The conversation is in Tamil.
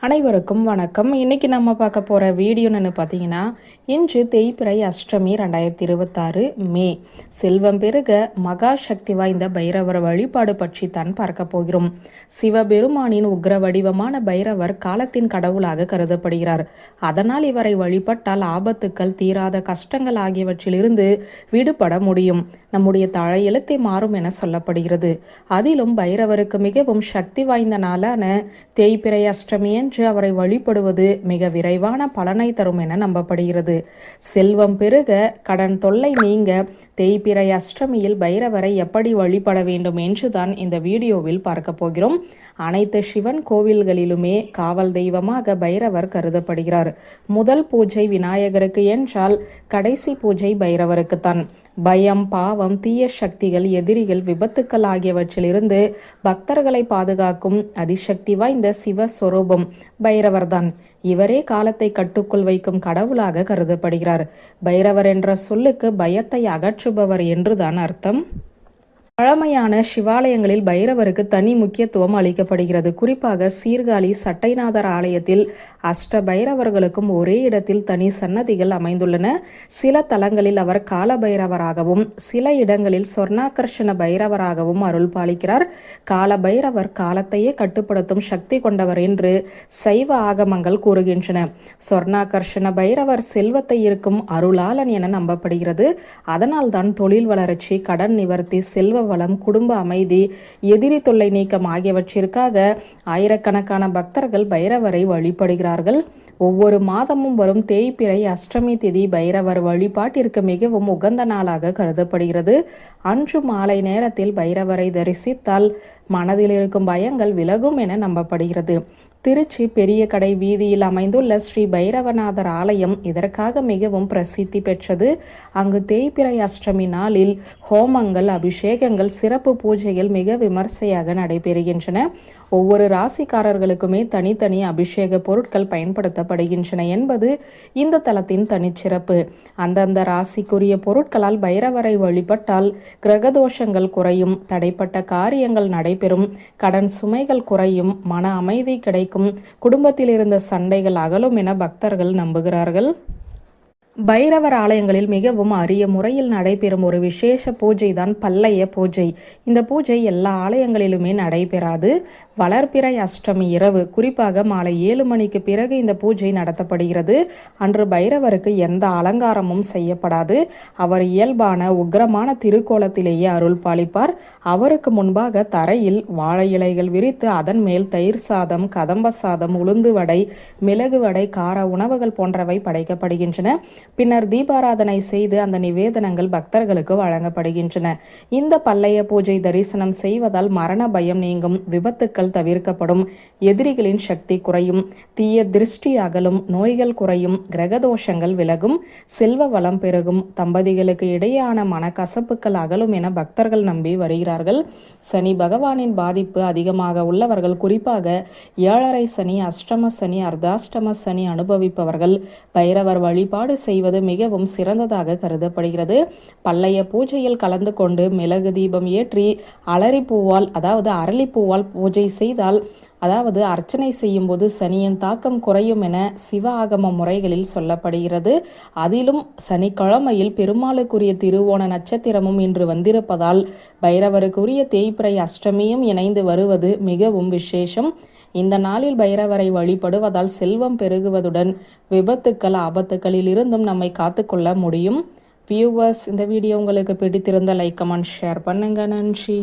அனைவருக்கும் வணக்கம். இன்னைக்கு நம்ம பார்க்க போகிற வீடியோன்னு பார்த்தீங்கன்னா, இன்று தேய்பிறை அஷ்டமி 2026 மே. செல்வம் பெருக மகா சக்தி வாய்ந்த பைரவர் வழிபாடு பற்றி தான் பார்க்க போகிறோம். சிவபெருமானின் உக்ர வடிவமான பைரவர் காலத்தின் கடவுளாக கருதப்படுகிறார். அதனால் இவரை வழிபட்டால் ஆபத்துக்கள், தீராத கஷ்டங்கள் ஆகியவற்றிலிருந்து விடுபட முடியும். நம்முடைய தலையெழுத்தை மாறும் என சொல்லப்படுகிறது. அதிலும் பைரவருக்கு மிகவும் சக்தி வாய்ந்த நாளான தேய்பிறை அஷ்டமி என்று அவரை வழிபடுவது மிக விரைவான பலனை தரும் என நம்பப்படுகிறது. செல்வம் பெருக, கடன் தொல்லை நீங்க தேய்பிறை அஷ்டமியில் பைரவரை எப்படி வழிபட வேண்டும் என்றுதான் இந்த வீடியோவில் பார்க்க போகிறோம். அனைத்து சிவன் கோவில்களிலுமே காவல் தெய்வமாக பைரவர் கருதப்படுகிறார். முதல் பூஜை விநாயகருக்கு என்றால் கடைசி பூஜை பைரவருக்குத்தான். பயம், பாவம், தீய சக்திகள், எதிரிகள், விபத்துக்கள் ஆகியவற்றிலிருந்து பக்தர்களை பாதுகாக்கும் அதிசக்தி வாய்ந்த சிவஸ்வரூபம் பைரவர்தான். இவரே காலத்தை கட்டுக்குள் வைக்கும் கடவுளாக கருதப்படுகிறார். பைரவர் என்ற சொல்லுக்கு பயத்தை அகற்றுபவர் என்றுதான் அர்த்தம். பழமையான சிவாலயங்களில் பைரவருக்கு தனி முக்கியத்துவம் அளிக்கப்படுகிறது. குறிப்பாக சீர்காழி சட்டைநாதர் ஆலயத்தில் அஷ்ட பைரவர்களுக்கும் ஒரே இடத்தில் தனி சன்னதிகள் அமைந்துள்ளன. சில தலங்களில் அவர் கால பைரவராகவும், சில இடங்களில் சொர்ணாகர்ஷண பைரவராகவும் அருள் பாலிக்கிறார். கால பைரவர் காலத்தையே கட்டுப்படுத்தும் சக்தி கொண்டவர் என்று சைவ ஆகமங்கள் கூறுகின்றன. சொர்ணாகர்ஷண பைரவர் செல்வத்தை இருக்கும் அருளாளன் என நம்பப்படுகிறது. அதனால்தான் தொழில் வளர்ச்சி, கடன் நிவர்த்தி, செல்வ வளம், குடும்ப அமைதி, எதிரி தொல்லை நீக்கம் ஆகியவற்றிற்காக ஆயிரக்கணக்கான பக்தர்கள் பைரவரை வழிபடுகிறார்கள். ஒவ்வொரு மாதமும் வரும் தேய்பிறை அஷ்டமி திதி பைரவர் வழிபாட்டிற்கு மிகவும் உகந்த நாளாக கருதப்படுகிறது. அன்று மாலை நேரத்தில் பைரவரை தரிசித்தால் மனதில் இருக்கும் பயங்கள் விலகும் என நம்பப்படுகிறது. திருச்சி பெரிய கடை வீதியில் அமைந்துள்ள ஸ்ரீ பைரவநாதர் ஆலயம் இதற்காக மிகவும் பிரசித்தி பெற்றது. அங்கு தேய்பிறை அஷ்டமி நாளில் ஹோமங்கள், அபிஷேகங்கள், சிறப்பு பூஜைகள் மிக விமர்சையாக நடைபெறுகின்றன. ஒவ்வொரு ராசிக்காரர்களுக்குமே தனித்தனி அபிஷேக பொருட்கள் பயன்படுத்தப்படுகின்றன என்பது இந்த தலத்தின் தனிச்சிறப்பு. அந்தந்த ராசிக்குரிய பொருட்களால் பைரவரை வழிபட்டால் கிரகதோஷங்கள் குறையும், தடைப்பட்ட காரியங்கள் நடைபெறும், கடன் சுமைகள் குறையும், மன அமைதி கிடைக்கும், குடும்பத்தில் இருந்த சண்டைகள் அகலும் என பக்தர்கள் நம்புகிறார்கள். பைரவர் ஆலயங்களில் மிகவும் அரிய முறையில் நடைபெறும் ஒரு விசேஷ பூஜை தான் பல்லைய பூஜை. இந்த பூஜை எல்லா ஆலயங்களிலுமே நடைபெறாது. வளர்பிறை அஷ்டமி இரவு, குறிப்பாக மாலை 7 மணிக்கு பிறகு இந்த பூஜை நடத்தப்படுகிறது. அன்று பைரவருக்கு எந்த அலங்காரமும் செய்யப்படாது. அவர் இயல்பான உக்கிரமான திருக்கோலத்திலேயே அருள் பாலிப்பார். அவருக்கு முன்பாக தரையில் வாழை இலைகள் விரித்து அதன் மேல் தயிர் சாதம், கதம்ப சாதம், உளுந்து வடை, மிளகு வடை, கார உணவுகள் போன்றவை படைக்கப்படுகின்றன. பின்னர் தீபாராதனை செய்து அந்த நிவேதனங்கள் பக்தர்களுக்கு வழங்கப்படுகின்றன. இந்த பல்லைய பூஜை தரிசனம் செய்வதால் மரண பயம் நீங்கும், விபத்துக்கள் தவிர்க்கப்படும், எதிரிகளின் சக்தி குறையும், தீய திருஷ்டி அகலும், நோய்கள் குறையும், கிரகதோஷங்கள் விலகும், செல்வ வளம் பெருகும், தம்பதிகளுக்கு இடையேயான மனக்கசப்புகள் அகலும் என பக்தர்கள் நம்பி வருகிறார்கள். சனி பகவானின் பாதிப்பு அதிகமாக உள்ளவர்கள், குறிப்பாக 7.5 சனி, அஷ்டம சனி, அர்த்தாஷ்டம சனி அனுபவிப்பவர்கள் பைரவர் வழிபாடு செய்வது மிகவும் சிறந்ததாக கருதப்படுகிறது. பல்லைய பூஜையில் கலந்து கொண்டு மிளகு தீபம் ஏற்றி அலரிப்பூவால், அதாவது அரளிப்பூவால் பூஜை செய்தால், அதாவது அர்ச்சனை செய்யும் போது சனியின் தாக்கம் குறையும் என சிவ ஆகம முறைகளில் சொல்லப்படுகிறது. அதிலும் சனிக்கிழமையில் பெருமாளுக்குரிய திருவோண நட்சத்திரமும் இன்று வந்திருப்பதால் பைரவருக்குரிய தேய்பிறை அஷ்டமியும் இணைந்து வருவது மிகவும் விசேஷம். இந்த நாளில் பைரவரை வழிபடுவதால் செல்வம் பெருகுவதுடன் விபத்துக்கள், ஆபத்துக்களில் இருந்தும் நம்மை காத்துக்கொள்ள முடியும். வியூவர்ஸ், இந்த வீடியோ உங்களுக்கு பிடித்திருந்த லைக், கமெண்ட், ஷேர் பண்ணுங்க. நன்றி.